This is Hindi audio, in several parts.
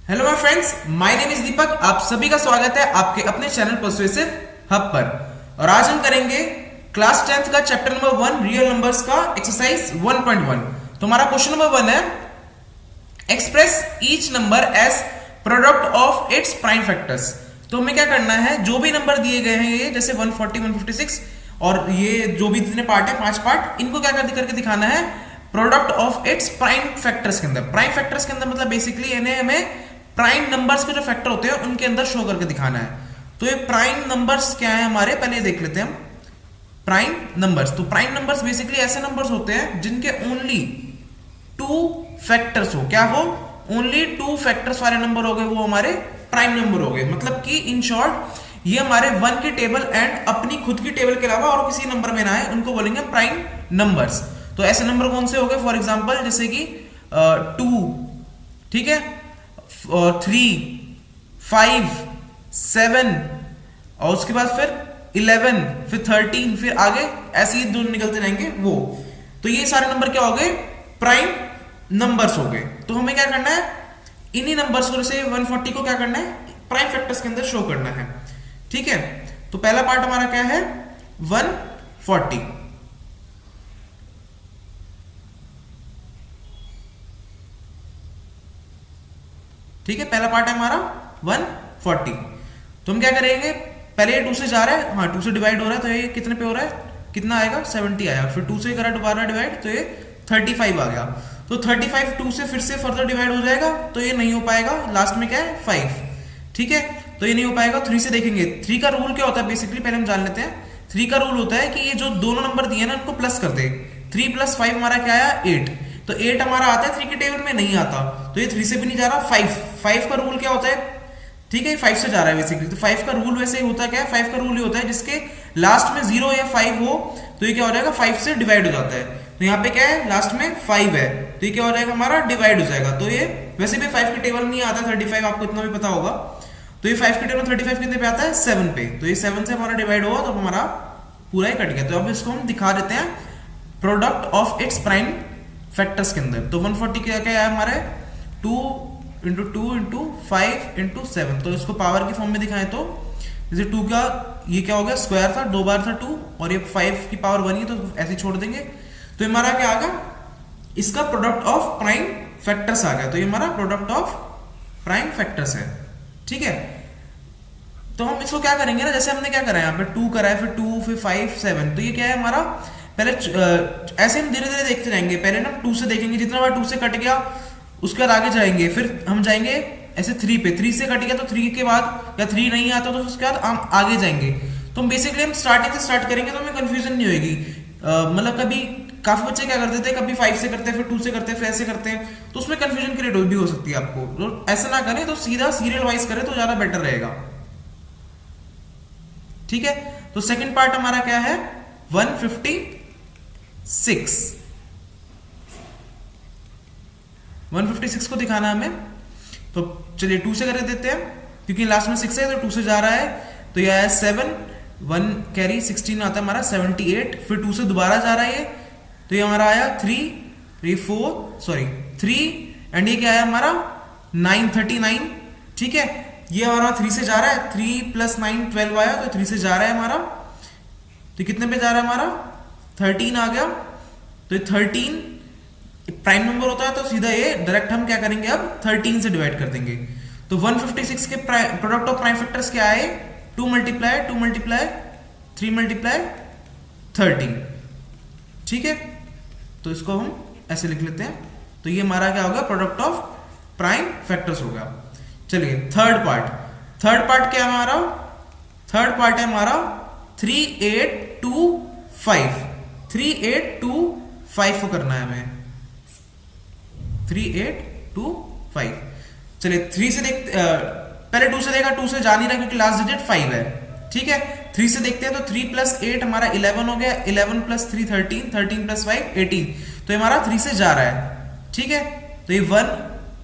Hello my friends, my name is Deepak. आप सभी का स्वागत है आपके अपने चैनल पर्सुएसिव हब पर। और आज हम करेंगे क्लास 10th का चैप्टर नंबर 1 रियल नंबर्स का एक्सरसाइज 1.1। तो हमारा क्वेश्चन नंबर 1 है express each number as product of its prime factors. तो हमें क्या करना है, जो भी नंबर दिए गए हैं ये जैसे 140, 156 और ये जो भी जितने पार्ट है 5 पार्ट, इनको क्या करके दिखाना है product of its prime factors के अंदर। प्राइम फैक्टर्स के अंदर मतलब बेसिकली इन्हें हमें प्राइम नंबर्स के जो फैक्टर होते हैं उनके अंदर शो करके दिखाना है। तो ये प्राइम नंबर्स क्या है हमारे, पहले देख लेते हैं हम प्राइम नंबर्स। तो प्राइम नंबर्स बेसिकली ऐसे नंबर्स होते हैं जिनके ओनली 2 फैक्टर्स हो। क्या हो? ओनली 2 फैक्टर्स वाले नंबर हो गए, वो हमारे प्राइम नंबर हो गए। मतलब कि इन शॉर्ट ये हमारे 1 की टेबल एंड अपनी खुद की टेबल के अलावा और किसी नंबर में ना है, उनको बोलेंगे प्राइम नंबर्स। तो ऐसे नंबर कौन से हो गए? फॉर एग्जाम्पल जैसे कि 2, ठीक है, और 3, 5, 7 और उसके बाद फिर 11, फिर 13, फिर आगे ऐसे ही दो निकलते रहेंगे वो। तो ये सारे नंबर क्या हो गए? प्राइम नंबर्स हो गए। तो हमें क्या करना है, इन्हीं नंबर्स को जैसे 140 को क्या करना है, प्राइम फैक्टर्स के अंदर शो करना है। ठीक है, तो पहला पार्ट हमारा क्या है 140। ठीक है, पहला पार्ट है हमारा 140। तो हम क्या करेंगे, पहले ये 2 से जा रहा है, हाँ 2 से डिवाइड हो रहा है, तो ये कितने पे हो रहा है, कितना आएगा 70 आया। फिर 2 से करा दोबारा डिवाइड तो ये 35 आ गया। तो 35 2 से फिर से फर्दर डिवाइड हो जाएगा, तो ये नहीं हो पाएगा। लास्ट में क्या है 5। ठीक है, तो ये नहीं हो पाएगा। 3 से देखेंगे, 3 का रूल क्या होता है बेसिकली, पहले हम जान लेते हैं। 3 का रूल होता है कि ये जो दोनों नंबर दिए ना उनको प्लस कर दे। 3 + 5 हमारा क्या आया 8। तो 8 हमारा आता है, 3 की टेबल में नहीं आता, तो ये 3 से भी नहीं जा रहा। 5 का रूल क्या होता है, ठीक है 5 से जा रहा है बेसिकली। तो 5 का रूल वैसे होता क्या है, 5 का रूल ये होता है जिसके लास्ट में 0 या 5 हो तो ये क्या हो जाएगा 5 से डिवाइड हो जाता है। तो यहाँ पे क्या है, लास्ट में 5 है, तो ये क्या हो जाएगा हमारा डिवाइड हो जाएगा। तो ये वैसे भी 5 की टेबल नहीं आता 35, आपको इतना भी पता होगा। तो ये 5 की टेबल 35 कितने पे आता है 7 पे। तो ये 7 से हमारा डिवाइड हुआ तो हमारा पूरा ही कट गया। तो अब इसको हम दिखा देते हैं product of its prime factors के अंदर। तो 140 क्या क्या है हमारे 2 × 2 × 5 × 7। तो इसको पावर की फॉर्म में दिखाएं तो जैसे 2 का ये क्या हो गया स्क्वायर था, 2 बार था 2 और ये 5 की पावर 1 ही, तो ऐसे छोड़ देंगे। तो हमारा क्या आ गया, इसका प्रोडक्ट ऑफ प्राइम फैक्टर्स आ गया। तो ये हमारा प्रोडक्ट ऑफ प्राइम फैक्टर्स है। ठीक है, तो हम इसको क्या करेंगे ना, जैसे हमने क्या करा है यहाँ पे 2 करा है, फिर 2, फिर 5, 7। तो ये क्या है हमारा, पहले ऐसे हम धीरे धीरे देखते रहेंगे। पहले ना 2 से देखेंगे, जितना बार 2 से कट गया उसके बाद आगे जाएंगे, फिर हम जाएंगे ऐसे 3 पे। 3 से कट गया तो 3 के बाद या 3 नहीं आता तो उसके बाद हम आगे जाएंगे। तो हम बेसिकली हम स्टार्टिंग से स्टार्ट करेंगे तो हमें कंफ्यूजन नहीं होगी। मतलब कभी काफी बच्चे क्या करते थे, कभी 5 से करते हैं, फिर 2 से करते हैं, फिर ऐसे करते हैं, तो उसमें कंफ्यूजन क्रिएट भी हो सकती है आपको। तो ऐसा ना करें, तो सीधा सीरियल वाइज करें तो ज्यादा बेटर रहेगा। ठीक है, तो सेकंड पार्ट हमारा क्या है 156। 156 को दिखाना हमें, तो चलिए 2 से कर देते हैं क्योंकि लास्ट में 6 है तो 2 से जा रहा है। तो यह है 7, 1 कैरी 16 आता है हमारा 78। फिर 2 से दोबारा जा रहा है ये, तो ये हमारा आया 3 एंड ये क्या है हमारा 939। ठीक है, ये हमारा 3 से जा रहा है, 3 + 9 12 आया, तो 3 से जा रहा है हमारा। तो कितने पे जा रहा है हमारा 13 आ गया। तो ये 13 प्राइम नंबर होता है, तो सीधा ये डायरेक्ट हम क्या करेंगे अब 13 से डिवाइड कर देंगे। तो 156 के प्रोडक्ट ऑफ प्राइम फैक्टर्स क्या आए 2 × 2 × 3 × 13। ठीक है, तो इसको हम ऐसे लिख लेते हैं। तो ये हमारा क्या होगा प्रोडक्ट ऑफ प्राइम फैक्टर्स होगा। चलिए थर्ड पार्ट क्या है हमारा, थर्ड पार्ट है हमारा 3825। 3825 को करना है हमें, 3825। चलिए 3 से देखते, पहले 2 से देखा, 2 से जा नहीं रहा क्योंकि लास्ट डिजिट 5 है। ठीक है, 3 से देखते हैं तो 3 + 8 हमारा 11 हो गया, 11 + 3 13, 13 + 5 18। तो हमारा 3 से जा रहा है। ठीक है, तो ये 1,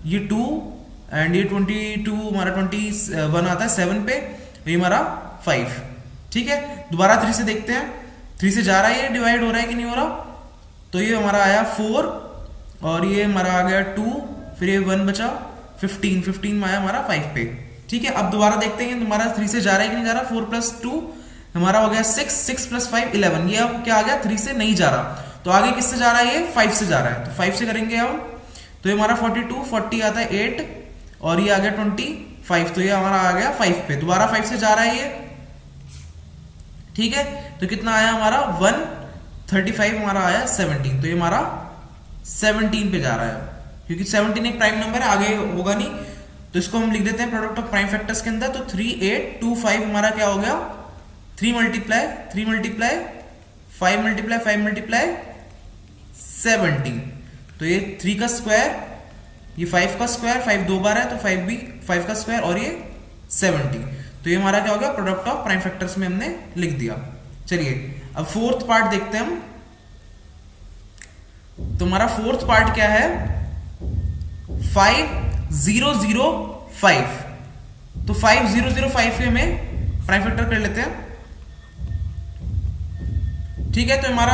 ये 2 एंड ये 22 हमारा 21 आता है 7 पे, तो ये हमारा 5। ठीक है, दोबारा 3 से देखते हैं, 3 से जा रहा है, ये डिवाइड हो रहा है कि नहीं हो रहा। तो ये हमारा आया 4 और ये हमारा आ गया 2, फिर ये 1 बचा, 15 में आया हमारा 5 पे। ठीक है, अब दोबारा देखते हैं हमारा 3 से जा रहा है कि नहीं जा रहा। 4 प्लस 2 हमारा हो गया 6, 6 प्लस 5 11। ये अब क्या आ गया, 3 से नहीं जा रहा, तो आगे किससे जा रहा है, ये 5 से जा रहा है, तो 5 से करेंगे हम, तो ये हमारा 42, 40 आता है 8, और ये आ गया 25, तो ये हमारा आ गया 5 पे। दोबारा 5 से जा रहा है ये, ठीक है, तो कितना आया हमारा 135, हमारा आया 17, तो ये हमारा 17 पे जा रहा है, क्योंकि 17 एक प्राइम नंबर है, आगे होगा नहीं, तो इसको हम लिख देते हैं प्रोडक्ट ऑफ प्राइम फैक्टर्स के अंदर। तो 3 8 2 5 हमारा क्या हो गया, 3 मल्टीप्लाई 3 मल्टीप्लाई 5 मल्टीप्लाई 5 मल्टीप्लाई 17, तो ये 3 का स्क्वायर, ये 5 का स्क्वायर, 5 दो बार है तो 5 भी 5 का स्क्वायर, और ये 70, तो ये हमारा क्या हो गया, प्रोडक्ट ऑफ प्राइम फैक्टर्स में हमने लिख दिया। चलिए अब फोर्थ पार्ट देखते हैं हम। तो हमारा फोर्थ पार्ट क्या है, 5005, तो 5005 के हमें प्राइम फैक्टर कर लेते हैं। ठीक है, तो हमारा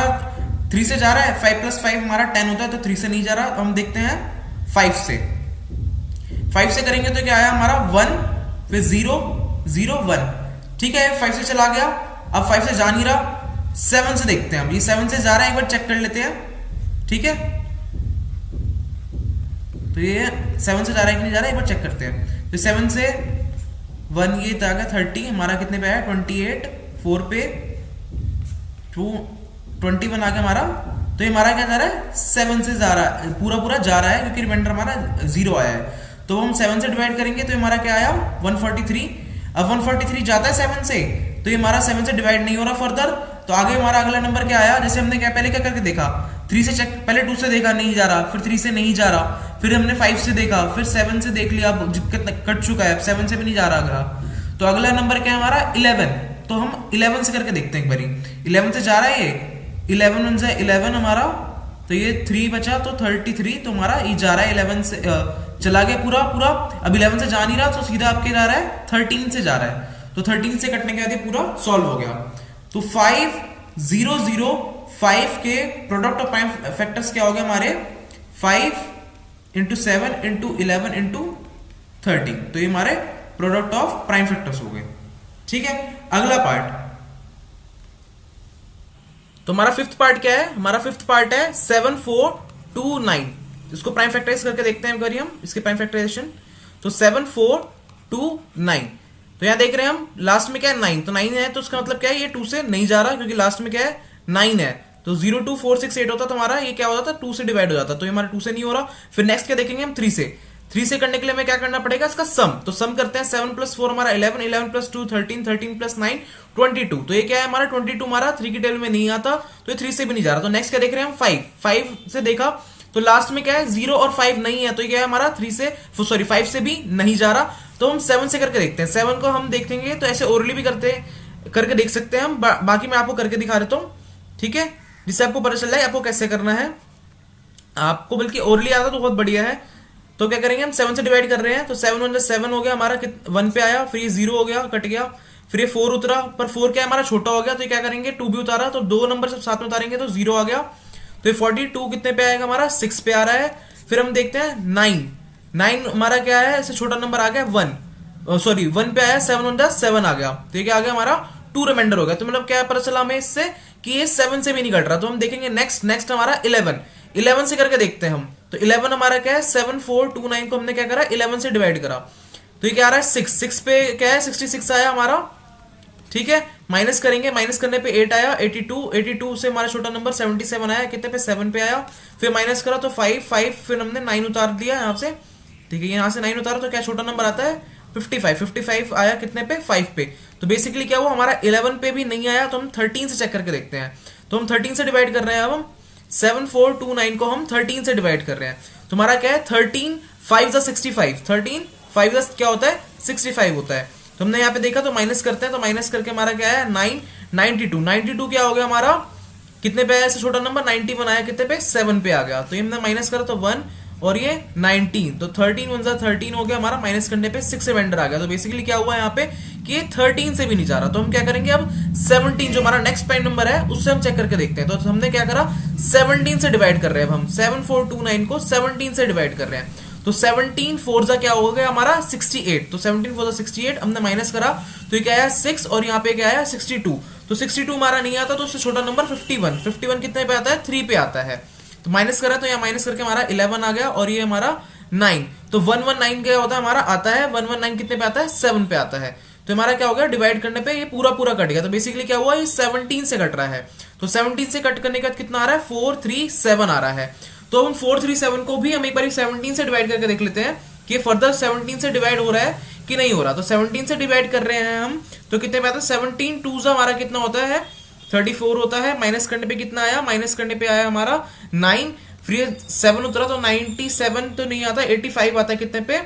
3 से जा रहा है, 5 प्लस 5 हमारा 10 होता है, तो 3 से नहीं जा रहा, तो हम देखते हैं 5 से। 5 से करेंगे तो क्या आया हमारा 1, फिर 0 0 1। ठीक है, 5 से चला गया, अब 5 से जा नहीं रहा, 7 से देखते हैं हम, ये 7 से जा रहा है, एक बार चेक कर लेते हैं। ठीक है, तो ये 7 से जा रहा है कि नहीं जा रहा है, एक बार चेक करते हैं। तो 7 से 1 ये आ गया 30, हमारा कितने पे आया 28, 4 पे 21 आ गया हमारा, तो ये हमारा क्या जा रहा है 7 से जा रहा है, पूरा पूरा जा रहा है, क्योंकि रिमाइंडर हमारा 0 आया है, तो हम 7 से डिवाइड करेंगे तो हमारा क्या आया 143। अब 143 जाता है 7 से, तो ये हमारा 7 से डिवाइड नहीं हो रहा फर्दर, तो आगे हमारा अगला नंबर क्या आया, जैसे हमने क्या पहले क्या करके देखा, 3 से चेक, पहले 2 से देखा नहीं जा रहा, फिर 3 से नहीं जा रहा, फिर हमने 5 से देखा, फिर 7 से देख लिया, कट चुका है, 7 से भी नहीं जा रहा अगला, तो अगला नंबर क्या है हमारा 11, तो हम 11 से करके देखते हैं एक बारी। 11 से जा रहा है ये, 11 से 11 हमारा, तो ये 3 बचा तो 33, तो हमारा ये जा रहा है 11 से चला गया पूरा पूरा, अब 11 से जा नहीं रहा, तो सीधा आपके जा रहा है 13 से जा रहा है, तो 13 से कटने के बाद ये पूरा सॉल्व हो गया। तो 5005 के प्रोडक्ट ऑफ प्राइम फैक्टर्स क्या हो गया हमारे 5 इंटू 7 इंटू 11 इंटू 13, तो ये हमारे प्रोडक्ट ऑफ प्राइम फैक्टर्स हो गए। ठीक है, अगला पार्ट, तो हमारा फिफ्थ पार्ट क्या है, हमारा फिफ्थ पार्ट है 7429, इसको प्राइम फैक्टराइज करके देखते हैं हम इसके प्राइम फैक्टराइजेशन। तो 7429, तो यहां देख रहे हैं हम लास्ट में क्या है 9, तो 9 है, तो उसका मतलब क्या है ये 2 से नहीं जा रहा, क्योंकि लास्ट में क्या है 9 है, तो 02468 होता तो हमारा ये क्या होता था 2 से डिवाइड हो जाता, तो ये हमारा 2 से नहीं हो रहा। फिर नेक्स्ट क्या देखेंगे हम 3 से, 3 से करने के लिए हमें क्या करना पड़ेगा इसका सम, तो सम करते हैं 7 प्लस 4 हमारा 11, 11 प्लस 2 13, 13 प्लस 9 22, तो ये क्या है हमारा 22 हमारा 3 की टेबल में नहीं आता, तो ये 3 से भी नहीं जा रहा। तो नेक्स्ट क्या देख रहे हैं हम 5 से देखा, तो लास्ट में क्या है 0 और 5 नहीं है, तो ये क्या है हमारा 5 से भी नहीं जा रहा, तो हम 7 से करके देखते हैं। 7 को हम देखेंगे तो ऐसे ओरली भी करके देख सकते हैं हम, बाकी मैं आपको करके दिखा देता हूं, ठीक है, जिससे आपको पता चल जाए आपको कैसे करना है। आपको बल्कि ओरली आता तो बहुत बढ़िया है। तो क्या करेंगे हम 7 से डिवाइड कर रहे हैं, तो 7 1 7 हो गया हमारा, 1 पे आया, फिर ये 0 हो गया कट गया, फिर ये 4 उतरा, पर 4 क्या है हमारा छोटा हो गया, तो क्या करेंगे 2 भी उतारा, तो 2 नंबर सब साथ में उतारेंगे तो 0 आ गया, तो ये 42 कितने पे आएगा हमारा 6 पे आ रहा है। फिर हम देखते हैं 9 हमारा क्या है, इससे छोटा नंबर आ गया 1 पे आया, 7 1 7 आ गया, तो ये क्या आ गया हमारा 2 रिमाइंडर हो गया। तो मतलब क्या पता चला हमें इससे कि ये 7 से भी नहीं कट रहा, तो हम देखेंगे नेक्स्ट हमारा 11 से करके देखते हैं हम। तो 11 हमारा क्या है 7429 को हमने क्या करा 11 से डिवाइड करा, तो ये क्या आ रहा है 6 पे क्या है 66 आया हमारा, ठीक है, माइनस करेंगे, माइनस करने पे 8 आया, 82 से हमारा छोटा नंबर 77 आया, कितने पे 7 पे आया, फिर माइनस करा तो 5 फिर हमने 9 उतार दिया यहाँ से, ठीक है, यहाँ से 9 उतारा तो क्या छोटा नंबर आता है 55 आया, कितने पे 5 पे। तो बेसिकली क्या हुआ हमारा 11 पे भी नहीं आया, तो हम 13 से चेक करके देखते हैं। तो हम 13 से डिवाइड कर रहे हैं, अब हम 7429 को हम 13 से डिवाइड कर रहे हैं, तो हमारा क्या है 13 5 65, 13 5 क्या होता है 65 होता है। तो हमने यहाँ पे देखा तो माइनस करते हैं, तो माइनस करके हमारा क्या है 92 क्या हो गया हमारा, कितने पे आया इससे छोटा नंबर 91 आया, कितने पे 7 पे आ गया, तो ये हमने माइनस करा तो 1 और ये 19, तो 13 1 13 हो गया हमारा, माइनस करने पे 6 रिमाइंडर आ गया। तो बेसिकली क्या हुआ यहाँ पे कि ये 13 से भी नहीं जा रहा, तो हम क्या करेंगे अब 17 जो हमारा नेक्स्ट प्राइम नंबर है उससे हम चेक करके देखते हैं। तो हमने क्या करा 17 से डिवाइड कर रहे हैं, अब हम 7429 को 17 से डिवाइड कर रहे हैं, तो 17 फोर जा क्या हो गया हमारा 68, तो 17 फोर जा 68, हमने माइनस करा तो ये क्या आया 6 और यहाँ पे क्या आया 62, तो 62 हमारा नहीं आता तो उससे छोटा नंबर 51, 51 कितने पे आता है 3 पे आता है, तो माइनस करा तो यहाँ माइनस करके हमारा 11 आ गया और ये हमारा 9, तो 119 क्या होता है हमारा आता है 119 कितने पे आता है 7 पे आता है, तो हमारा क्या हो गया डिवाइड करने पे ये पूरा पूरा कट गया, तो बेसिकली क्या हुआ ये 17 से कट रहा है, तो 17 से कट करने के बाद कितना आ रहा है 437 आ रहा है, तो हम 437 को भी हम एक बार 17 से डिवाइड करके देख लेते हैं कि फर्दर 17 से डिवाइड हो रहा है कि नहीं हो रहा, तो 17 से डिवाइड कर रहे हैं हम तो कितने पे आता है 17 टू हमारा कितना होता है 34 होता है, माइनस करने पे कितना आया, माइनस करने पे आया हमारा 9, फिर 7 उतरा तो 97 तो नहीं आता 85 आता है, कितने पे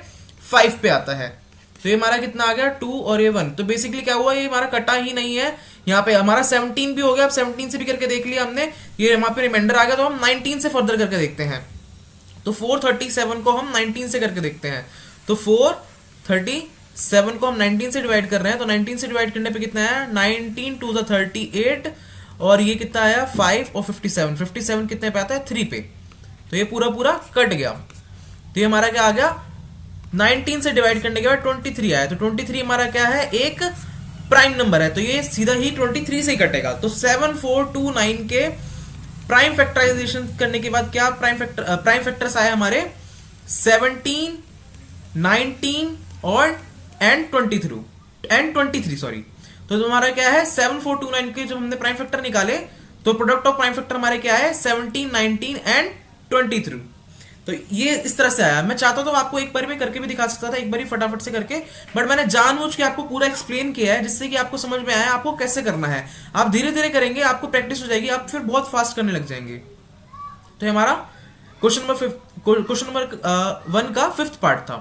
5 पे आता है, तो ये हमारा कितना आ गया 2 और ये 1, तो बेसिकली क्या हुआ ये हमारा कटा ही नहीं है, यहाँ पे हमारा 17 भी हो गया, अब 17 से भी करके देख लिया हमने, ये वहां पे रिमाइंडर आ गया, तो हम 19 से फर्दर करके देखते हैं, तो 437 को हम 19 से करके देखते हैं, तो 437 को हम 19 से डिवाइड कर रहे हैं, तो 19 से डिवाइड करने पे कितना है 19 टू 38 और ये कितना आया 5 और 57, 57 कितने पे आता है 3 पे, तो ये पूरा पूरा कट गया, तो ये हमारा क्या आ गया 19 से डिवाइड करने के बाद 23 आया, तो 23 हमारा क्या है एक प्राइम नंबर है, तो ये सीधा ही 23 से ही कटेगा, तो 7429 के प्राइम फैक्टराइजेशन करने के बाद क्या प्राइम फैक्टर्स आए हमारे 17, 19 और एंड 23 सॉरी, तो हमारा क्या है 7429 के जब हमने प्राइम फैक्टर निकाले तो प्रोडक्ट ऑफ प्राइम फैक्टर हमारे क्या है 17, 19 एंड 23, तो ये इस तरह से आया। मैं चाहता तो आपको एक बार में करके भी दिखा सकता था, एक बार फटाफट से करके, बट मैंने जानबूझ के आपको पूरा एक्सप्लेन किया है जिससे कि आपको समझ में आया आपको कैसे करना है, आप धीरे धीरे करेंगे आपको प्रैक्टिस हो जाएगी, आप फिर बहुत फास्ट करने लग जाएंगे। तो हमारा क्वेश्चन नंबर 1 का 5th पार्ट था।